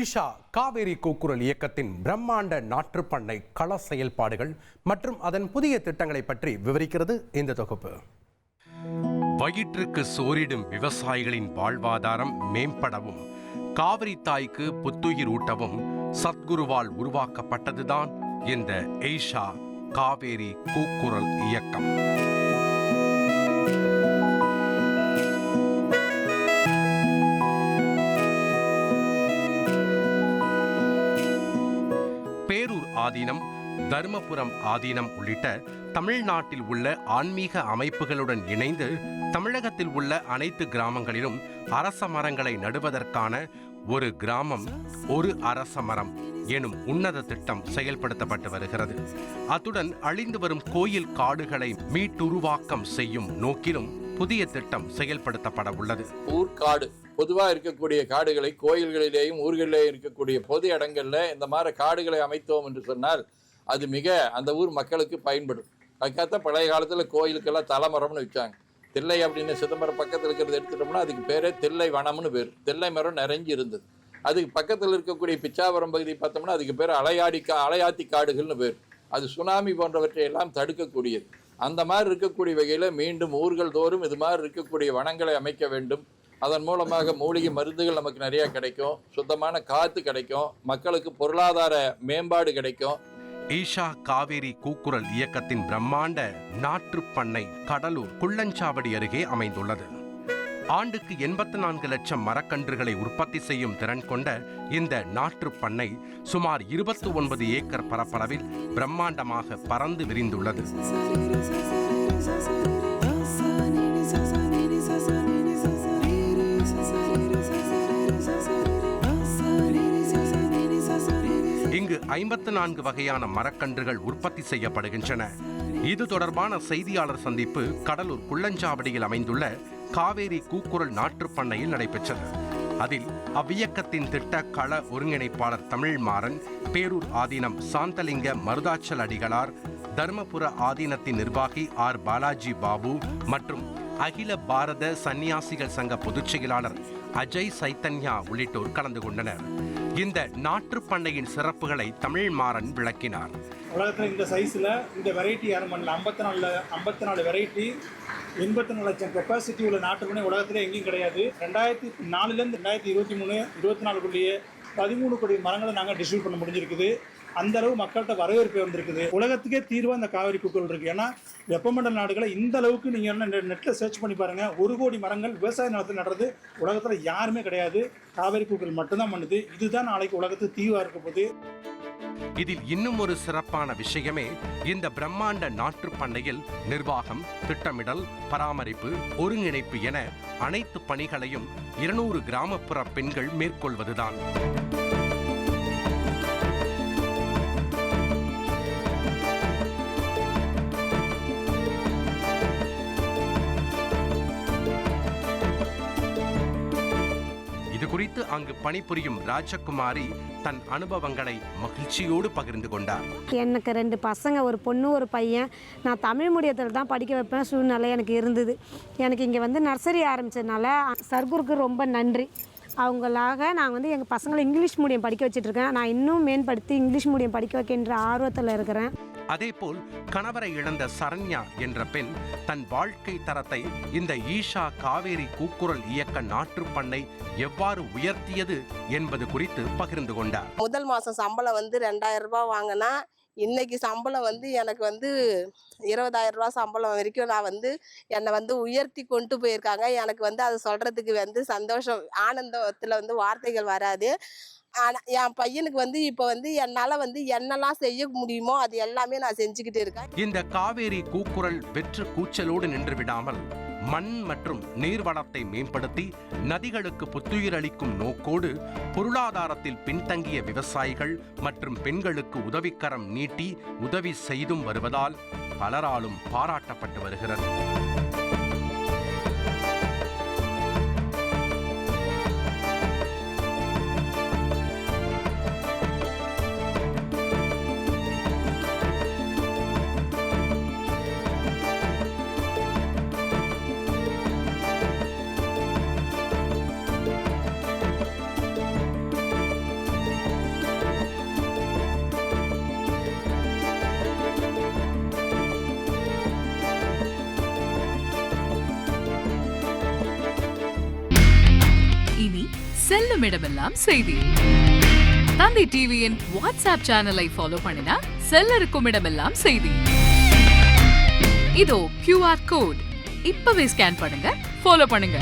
ஈஷா காவேரி கூக்குரல் இயக்கத்தின் பிரம்மாண்ட நாற்றுப்பண்ணை கள செயல்பாடுகள் மற்றும் அதன் புதிய திட்டங்களை பற்றி விவரிக்கிறது இந்த தொகுப்பு. வயிற்றுக்கு சோறிடும் விவசாயிகளின் வாழ்வாதாரம் மேம்படவும் காவிரி தாய்க்கு புத்துயிர் ஊட்டவும் சத்குருவால் உருவாக்கப்பட்டதுதான் இந்த ஈஷா காவேரி கூக்குரல் இயக்கம். பேரூர் ஆதீனம், தர்மபுரம் ஆதீனம் உள்ளிட்ட தமிழ்நாட்டில் உள்ள ஆன்மீக அமைப்புகளுடன் இணைந்து தமிழகத்தில் உள்ள அனைத்து கிராமங்களிலும் அரச மரங்களை நடுவதற்கான ஒரு கிராமம் ஒரு அரச மரம் எனும் உன்னத திட்டம் செயல்படுத்தப்பட்டு வருகிறது. அத்துடன் அழிந்து வரும் கோயில் காடுகளை மீட்டுருவாக்கம் செய்யும் நோக்கிலும் புதிய திட்டம் செயல்படுத்தப்பட உள்ளது. ஊர்காடு பொதுவாக இருக்கக்கூடிய காடுகளை கோயில்களிலேயும் ஊர்களிலேயும் இருக்கக்கூடிய பொது இடங்கள்ல இந்த மாதிரி காடுகளை அமைத்தோம் என்று சொன்னால் அது மிக அந்த ஊர் மக்களுக்கு பயன்படும். அதுக்காக பழைய காலத்தில் கோயிலுக்கெல்லாம் தலைமரம்னு வச்சாங்க. தில்லை அப்படின்னு சிதம்பரம் பக்கத்தில் இருக்கிறது எடுத்துட்டோம்னா அதுக்கு பேரே தில்லை வனம்னு பேர். தில்லை மரம் நிறைஞ்சி இருந்தது. அதுக்கு பக்கத்தில் இருக்கக்கூடிய பிச்சாவரம் பகுதி பார்த்தோம்னா அதுக்கு பேர் அலையாத்தி காடுகள்னு பேர். அது சுனாமி போன்றவற்றை எல்லாம் தடுக்கக்கூடியது. அந்த மாதிரி இருக்கக்கூடிய வகையில் மீண்டும் ஊர்கள் தோறும் இது மாதிரி இருக்கக்கூடிய வனங்களை அமைக்க வேண்டும். அதன் மூலமாக மூலிகை மருந்துகள் நமக்கு நிறைய கிடைக்கும், சுத்தமான காற்று கிடைக்கும், மக்களுக்கு பொருளாதார மேம்பாடு கிடைக்கும். ஈஷா காவேரி கூக்குரல் இயக்கத்தின் பிரம்மாண்ட நாற்றுப்பண்ணை கடலூர் குள்ளஞ்சாவடி அருகே அமைந்துள்ளது. ஆண்டுக்கு 84 லட்சம் மரக்கன்றுகளை உற்பத்தி செய்யும் திறன் கொண்ட இந்த நாற்றுப்பண்ணை சுமார் 29 ஏக்கர் பரப்பளவில் பிரம்மாண்டமாக பறந்து விரிந்துள்ளது. இங்கு 54 வகையான மரக்கன்றுகள் உற்பத்தி செய்யப்படுகின்றன. இது தொடர்பான செய்தியாளர் சந்திப்பு கடலூர் குள்ளஞ்சாவடியில் அமைந்துள்ள காவேரி கூக்குரல் நாற்றுப்பண்ணையில் நடைபெற்றது. அதில் அவ்வியக்கத்தின் திட்ட கள ஒருங்கிணைப்பாளர் தமிழ்மாறன், பேரூர் ஆதீனம் சாந்தலிங்க மருதாச்சல் அடிகளார், தர்மபுர ஆதீனத்தின் நிர்வாகி ஆர் பாலாஜி பாபு மற்றும் அகில பாரத சன்னியாசிகள் சங்க பொதுச் செயலாளர் அஜய் சைத்தன்யா உள்ளிட்டோர் கலந்து கொண்டனர். இந்த நாற்றுப்பண்ணையின் சிறப்புகளை தமிழ்மாறன் விளக்கினார். உலகத்தில் இந்த சைஸில் இந்த வெரைட்டி யாரும் பண்ணல. 54 வெரைட்டி 84 லட்சம் கெப்பாசிட்டி உள்ள நாட்டுப்பண்ணை உலகத்தில் எங்கேயும் கிடையாது. 2004லேருந்து 2023 24க்குள்ளேயே 13 கோடி மரங்களை நாங்கள் டிஸ்ட்ரிபியூட் பண்ண முடிஞ்சிருக்குது. அந்த அளவு மக்கள்கிட்ட வரவேற்பு வந்திருக்குது. உலகத்துக்கே தீர்வாக இந்த காவிரி கூக்குரல் இருக்குது. ஏன்னா வெப்பமண்டல நாடுகளை இந்த அளவுக்கு நீங்கள் என்ன நெட்டில் சர்ச் பண்ணி பாருங்கள், 1 கோடி மரங்கள் விவசாய நிலத்தில் நடுறது உலகத்தில் யாருமே கிடையாது. காவிரி கூக்குரல் மட்டும்தான் பண்ணுது. இதுதான் நாளைக்கு உலகத்துக்கு தீர்வாக இருக்க போகுது. இதில் இன்னும் ஒரு சிறப்பான விஷயமே இந்த பிரம்மாண்ட நாற்றுப்பண்ணையில் நிர்வாகம், திட்டமிடல், பராமரிப்பு, ஒருங்கிணைப்பு என அனைத்து பணிகளையும் 200 கிராமப்புற பெண்கள் மேற்கொள்வதுதான். குறித்து அங்கு பணிபுரியும் ராஜகுமாரி தன் அனுபவங்களை மகிழ்ச்சியோடு பகிர்ந்து கொண்டார். எனக்கு 2 பசங்க, ஒரு பொண்ணு ஒரு பையன். நான் தமிழ் மீடியத்தில் தான் படிக்க வைப்பேன் சூழ்நிலை எனக்கு இருந்தது. எனக்கு இங்கே வந்து நர்சரி ஆரம்பித்ததுனால சர்க்குருக்கு ரொம்ப நன்றி. அவங்களாக நான் வந்து எங்கள் பசங்களை இங்கிலீஷ் மீடியம் படிக்க வச்சிட்ருக்கேன். நான் இன்னும் மேம்படுத்தி இங்கிலீஷ் மீடியம் படிக்க வைக்கின்ற ஆர்வத்தில் இருக்கிறேன். அதேபோல் கணவரை இழந்த சரண்யா என்ற பெண் தன் வாழ்க்கை தரத்தை இந்த ஈஷா காவேரி கூக்குரல் இயக்க நாற்றுப்பண்ணை எவ்வாறு உயர்த்தியது என்பது குறித்து பகிர்ந்து கொண்டார். முதல் மாதம் சம்பளம் வந்து 2000 ரூபாய் வாங்கினா இன்னைக்கு சம்பளம் வந்து எனக்கு வந்து 20,000 ரூபாய் சம்பளம் வரைக்கும் நான் வந்து என்னை வந்து உயர்த்தி கொண்டு போயிருக்காங்க. எனக்கு வந்து அது சொல்றதுக்கு வந்து சந்தோஷம், ஆனந்தத்தில் வந்து வார்த்தைகள் வராது. ஆனால் என் பையனுக்கு வந்து இப்போ வந்து என்னால் வந்து என்னெல்லாம் செய்ய முடியுமோ அது எல்லாமே நான் செஞ்சுக்கிட்டு இருக்கேன். இந்த காவேரி கூக்குரல் வெற்று கூச்சலோடு நின்று விடாமல் மண் மற்றும் நீர்வளத்தை மேம்படுத்தி நதிகளுக்கு புத்துயிர் அளிக்கும் நோக்கோடு பொருளாதாரத்தில் பின்தங்கிய விவசாயிகள் மற்றும் பெண்களுக்கு உதவிக்கரம் நீட்டி உதவி செய்தும் வருவதால் பலராலும் பாராட்டப்பட்டு வருகிறது. செல்லும் இடமெல்லாம் செய்தி. தந்தி டிவியின் வாட்ஸ்அப் சேனலை ஃபாலோ பண்ணினா செல்லருக்கும் இடமெல்லாம் செய்தி. இதோ QR கோட், இப்பவே ஸ்கேன் பண்ணுங்க, ஃபாலோ பண்ணுங்க.